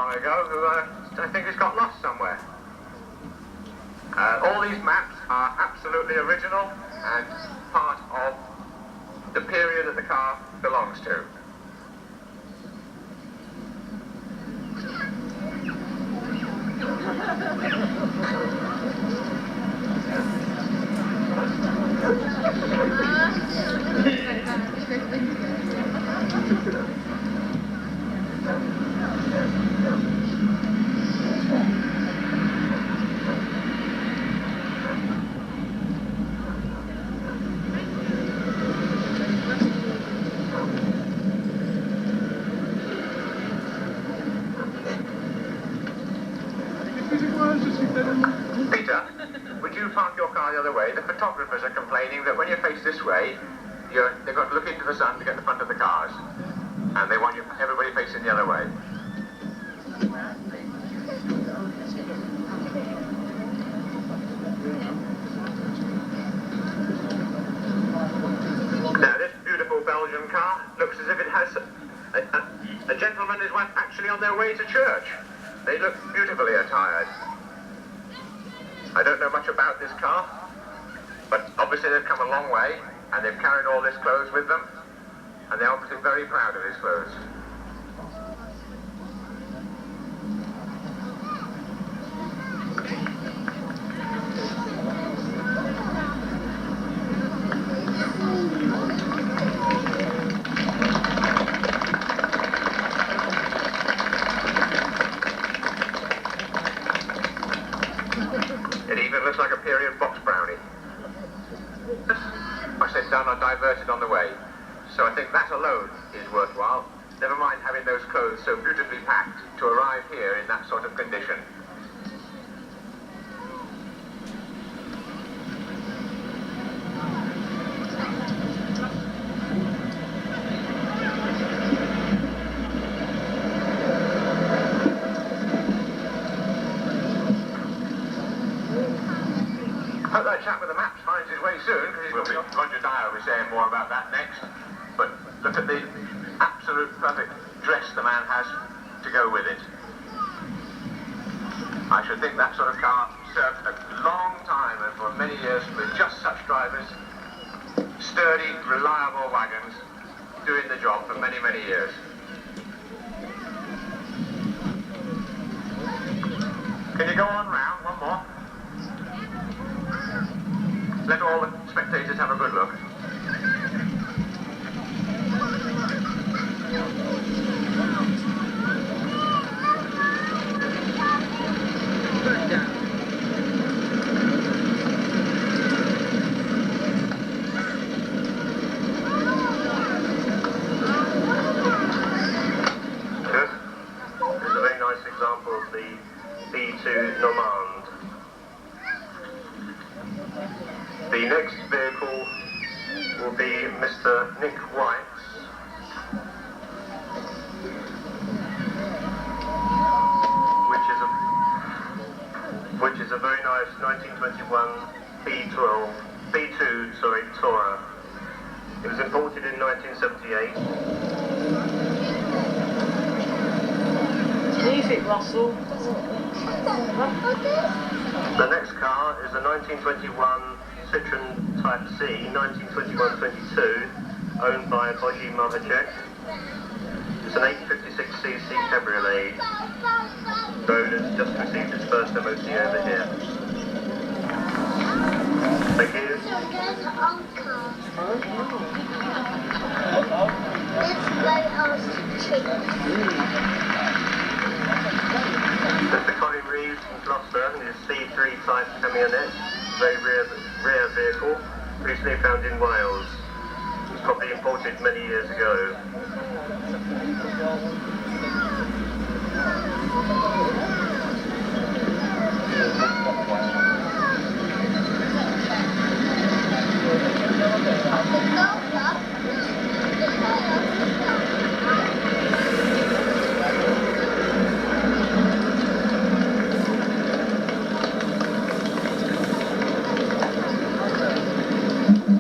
long ago who I think has got lost somewhere. All these maps are absolutely original and part of the period that the car belongs to. Peter, would you park your car the other way? The photographers are complaining that when you face this way, they've got to look into the sun to get the front of the cars, and they want everybody facing the other way. Now this beautiful Belgian car looks as if it has a gentleman and his wife actually on their way to church. They look beautifully attired. I don't know much about this car, but obviously they've come a long way and they've carried all this clothes with them, and they're obviously very proud of his clothes. It even looks like a period box brownie. I said done or diverted on the way. So I think that alone is worthwhile. Never mind having those clothes so beautifully packed to arrive here in that sort of condition. I hope that chap with the maps finds his way soon, because Roger Dyer will be saying more about that next. But look at the absolute perfect dress the man has to go with it. I should think that sort of car served a long time and for many years with just such drivers. Sturdy, reliable wagons doing the job for many, many years. Can you go on round? One more. Let all the spectators have a good look. Yes. This is a very nice example of the B2 Normand. The next vehicle will be Mr. Nick White's, which is a very nice 1921 B2 Tourer. It was imported in 1978. Music, Russell. The next car is a 1921 Citroen Type C, 1921-22, owned by Boji Mahacek. It's an 856cc cabriolet. The owner's just received its first MOT over here. Thank you. This very Mr. Colin Reeves from Gloucester in his C3 type camionette, very rare vehicle, recently found in Wales. It was probably imported many years ago.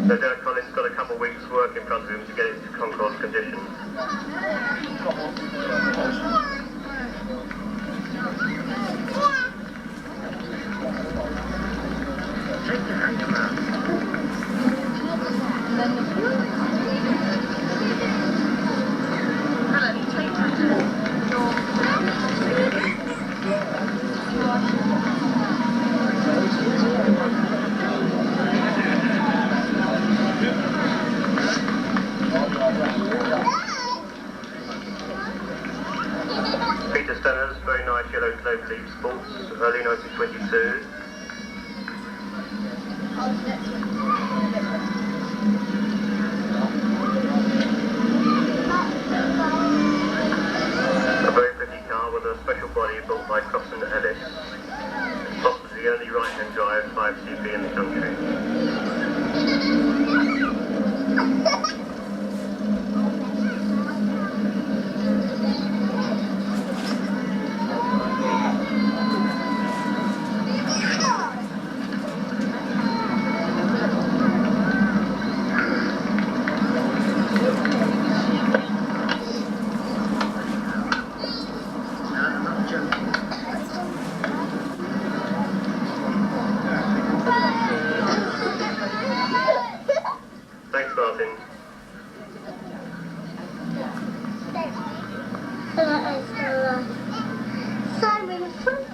No doubt Colin's got a couple of weeks' work in front of him to get it to concourse condition. antennas, very nice yellow cloak leaf sports, early 1922. A very pretty car with a special body built by Cross and Ellis. Possibly the only right-hand drive 5CV in the country. Thanks, Martin. Simon Frank.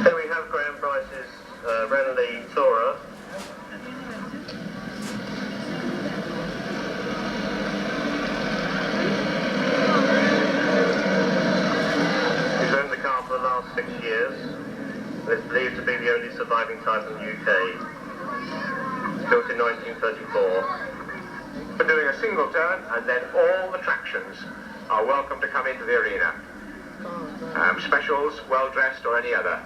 Here we have Graham Bryce's Renly Tourer. He's owned the car for the last 6 years. It's believed to be the only surviving type in the UK. Built in 1934. We're doing a single turn and then all the tractions are welcome to come into the arena. Specials, well-dressed or any other.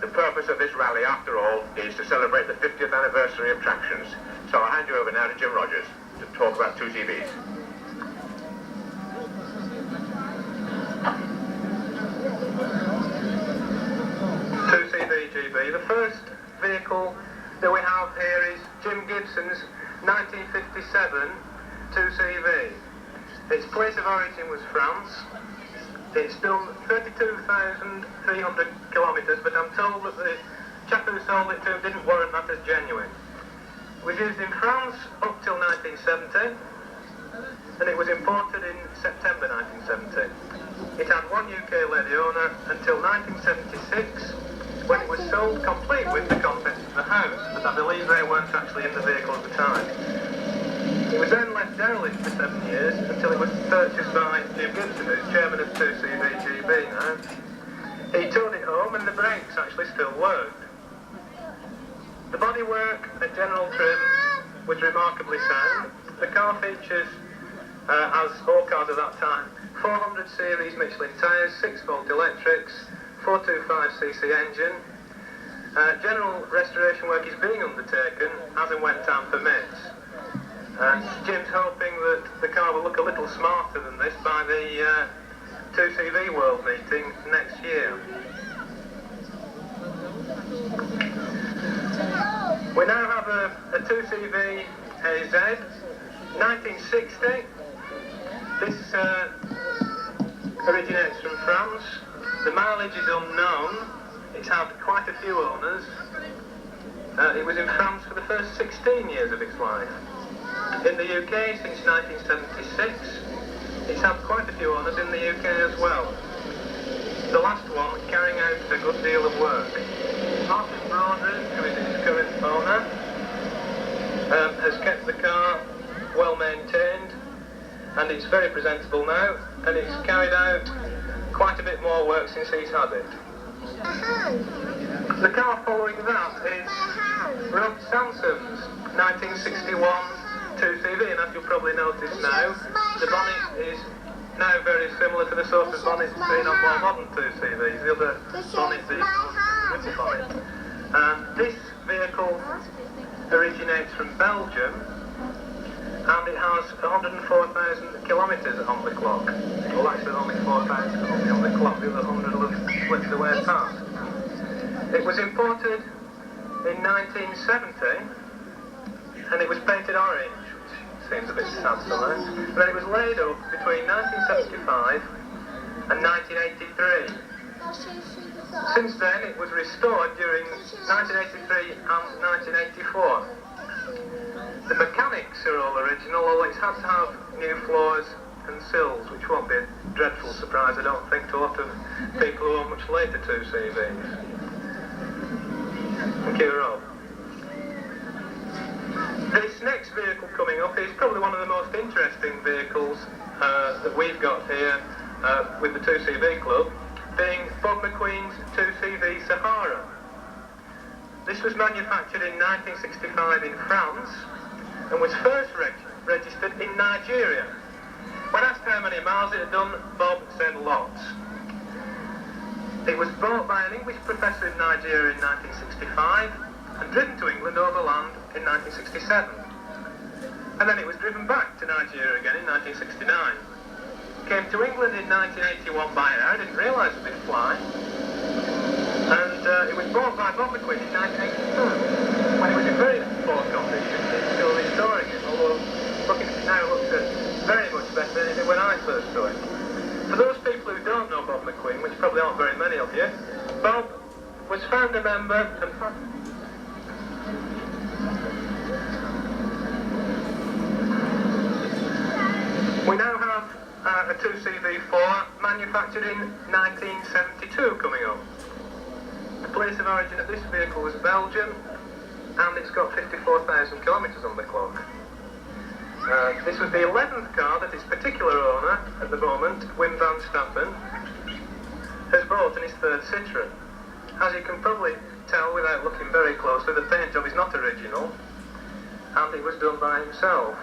The purpose of this rally, after all, is to celebrate the 50th anniversary of tractions. So I'll hand you over now to Jim Rogers to talk about 2CVs. 2CV GB. The first vehicle that we have here is Jim Gibson's 1957 2CV. Its place of origin was France. It's done 32,300 kilometres, but I'm told that the chap who sold it to him didn't warrant that as genuine. It was used in France up till 1970, and it was imported in September 1970. It had one UK-led owner until 1976, when it was sold complete with the contents of the house, but I believe they weren't actually in the vehicle at the time. It was then left derelict for 7 years until it was purchased by Jim Gibson, who's chairman of 2CVGB now. He towed it home and the brakes actually still worked. The bodywork and general trim was remarkably sound. The car features, as all cars of that time, 400 series Michelin tyres, 6-volt electrics, 425cc engine. General restoration work is being undertaken as and when time permits. And Jim's hoping that the car will look a little smarter than this by the 2CV World meeting next year. We now have a 2CV AZ, 1960. This originates from France. The mileage is unknown. It's had quite a few owners. It was in France for the first 16 years of its life. In the UK since 1976, it's had quite a few owners in the UK as well. The last one carrying out a good deal of work. Martin Broderick, who is its current owner, has kept the car well maintained, and it's very presentable now, and it's carried out quite a bit more work since he's had it. The car following that is Rob Sanson's 1961 2CV, and as you'll probably notice now, the bonnet is now very similar to the sort of bonnet seen on more modern 2CVs. The other bonnet is the triple bonnet. This vehicle originates from Belgium, and it has 104,000 kilometres on the clock. Well, actually only 4,000 on the clock, the other 100 will have slipped away past. It was imported in 1970, and it was painted orange, which seems a bit sad to learn. And then it was laid up between 1975 and 1983. Since then, it was restored during 1983 and 1984. The mechanics are all original, although it's had to have new floors and sills, which won't be a dreadful surprise, I don't think, to a lot of people who are much later 2CVs. Thank you, Rob. This next vehicle coming up is probably one of the most interesting vehicles that we've got here with the 2CV Club, being Bob McQueen's 2CV Sahara. This was manufactured in 1965 in France and was first registered in Nigeria. When asked how many miles it had done, Bob said lots. It was bought by an English professor in Nigeria in 1965 and driven to England overland in 1967. And then it was driven back to Nigeria again in 1969. Came to England in 1981 by air, I didn't realise it would fly. And it was bought by Bob McQueen in 1982, when it was in very poor condition. He's still restoring it, although looking at it now, it looks very much better than it did when I first saw it. For those people who don't know Bob McQueen, which probably aren't very many of you, Bob was founder member and we now have a 2CV4 manufactured in 1972 coming up. The place of origin of this vehicle was Belgium, and it's got 54,000 kilometres on the clock. This was the 11th car that its particular owner, at the moment, Wim van Stappen, has bought in his third Citroen. As you can probably tell without looking very closely, the paint job is not original, and it was done by himself.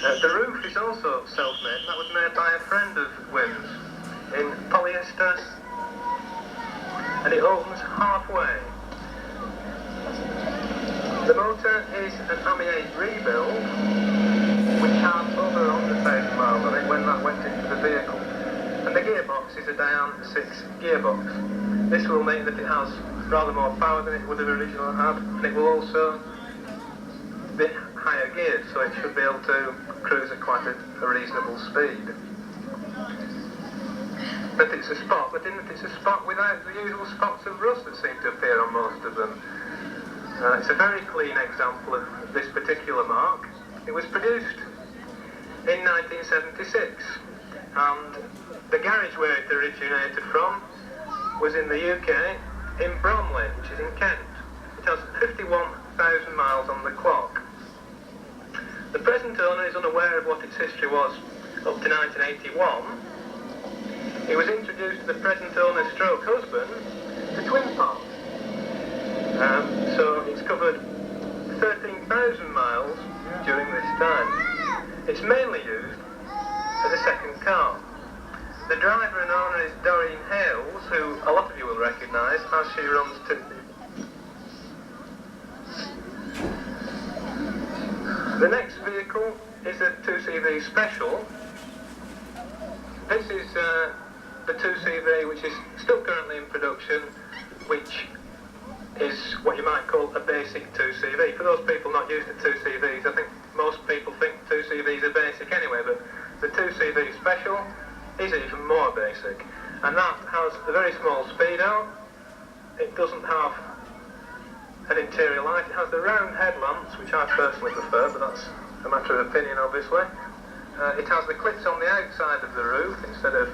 The roof is also self-made, and that was made by a friend of Wim's in polyester, and it opens halfway. The motor is an Amiens rebuild, which had over 100,000 miles on it when that went into the vehicle. And the gearbox is a Diane 6 gearbox. This will mean that it has rather more power than it would have originally had, and it will also be higher geared, so it should be able to cruise at quite a reasonable speed. But it's a spot, but in that it's a spot without the usual spots of rust that seem to appear on most of them. It's a very clean example of this particular mark. It was produced in 1976, and the garage where it originated from was in the UK, in Bromley, which is in Kent. It has 51,000 miles on the clock. The present owner is unaware of what its history was up to 1981. It was introduced to the present owner's stroke husband, the twin part. So it's covered 13,000 miles during this time. It's mainly used as a second car. The driver and owner is Doreen Hales, who a lot of you will recognise as she runs to... The next vehicle is a 2CV Special. This is the 2CV which is still currently in production, which is what you might call a basic 2CV. For those people not used to 2CVs, I think most people think 2CVs are basic anyway, but the 2CV Special is even more basic. And that has a very small speedo. It doesn't have an interior light. It has the round headlamps, which I personally prefer, but that's a matter of opinion, obviously. It has the clips on the outside of the roof instead of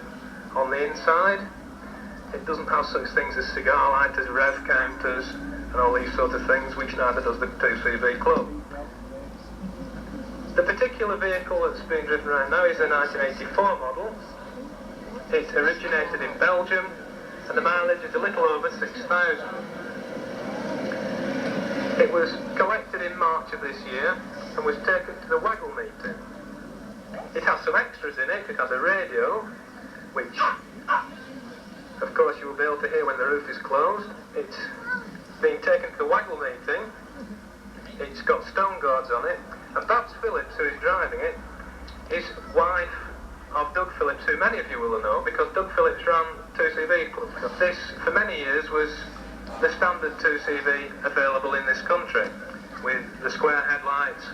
on the inside. It doesn't have such things as cigar lighters, rev counters, and all these sort of things, which neither does the 2CV Club. The particular vehicle that's being driven around now is a 1984 model. It originated in Belgium, and the mileage is a little over 6,000. It was collected in March of this year and was taken to the Waggle meeting. It has some extras in it. It has a radio, which of course you will be able to hear when the roof is closed. It's being taken to the Waggle meeting. It's got stone guards on it, and Babs Phillips, who is driving it, is wife of Doug Phillips, who many of you will know, because Doug Phillips ran 2CV Club. This, for many years, was the standard 2CV available in this country, with the square headlights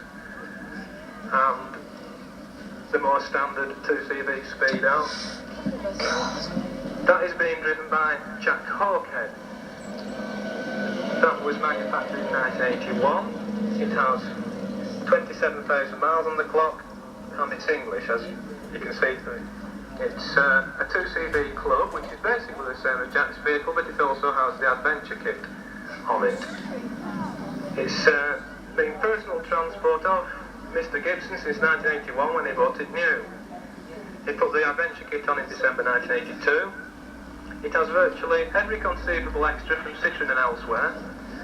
and the more standard 2CV speed out. That is being driven by Jack Hawkhead. That was manufactured in 1981. It has 27,000 miles on the clock, and it's English, as you can see through it. It's a 2CV Club, which is basically the same as Jack's vehicle, but it also has the adventure kit on it. It's been personal transport of Mr. Gibson since 1981 when he bought it new. He put the adventure kit on in December 1982. It has virtually every conceivable extra from Citroen and elsewhere,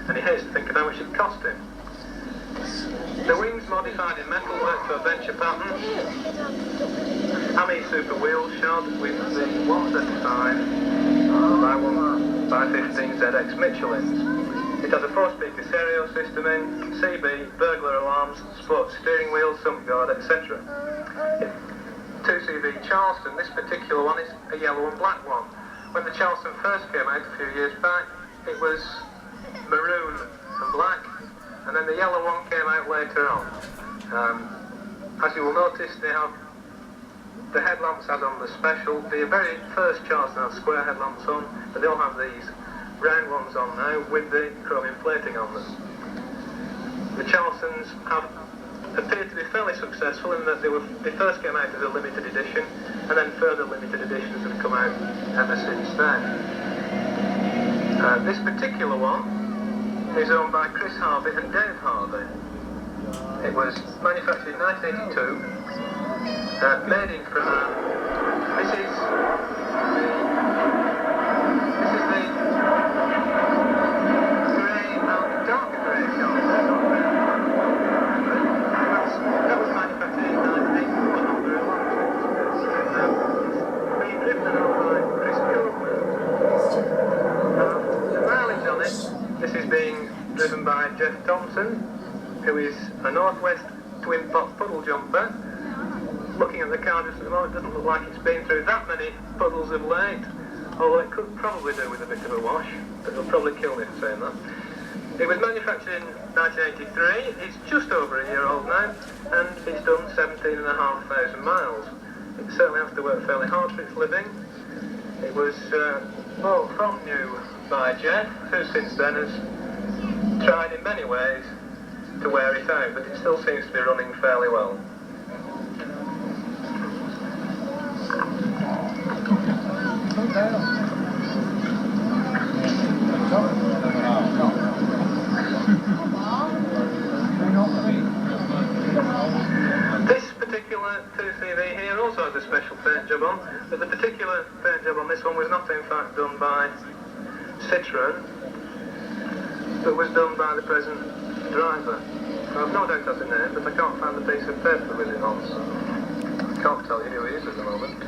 and he hates to think of how much it cost him. The wings modified in metal work to adventure pattern. Ami Super wheel shod with the 135 by 15 ZX Michelins. It has a 4-speaker stereo system in, CB, burglar alarms, sports steering wheel, sump guard, etc. 2CV Charleston, this particular one is a yellow and black one. When the Charleston first came out a few years back, it was maroon and black, and then the yellow one came out later on. As you will notice, they have the headlamps as on the special. The very first Charleston had square headlamps on, but they all have these round ones on now with the chromium plating on them. The Charlestons have appeared to be fairly successful in that they first came out as a limited edition, and then further limited editions have come out ever since then. This particular one is owned by Chris Harvey and Dave Harvey. It was manufactured in 1982, made in Cremant. This is the grey and darker grey Charleston. That was manufactured in 1981, not very long since. Being driven around by Chris Coleman. The mileage on it, this is being driven by Jeff Thompson, who is a Northwest twin pot puddle jumper. Looking at the car just at the moment, it doesn't look like it's been through that many puddles of late, although it could probably do with a bit of a wash, but it'll probably kill me for saying that. It was manufactured in 1983, it's just over a year old now, and it's done 17,500 miles. It certainly has to work fairly hard for its living. It was bought from new by Jeff, who since then has tried in many ways to wear it out, but it still seems to be running fairly well. This particular 2CV here also has a special paint job on, but the particular paint job on this one was not in fact done by Citroen, but was done by the present driver. I've no doubt that's in there, but I can't find the piece of paper with it on, so I can't tell you who he is at the moment.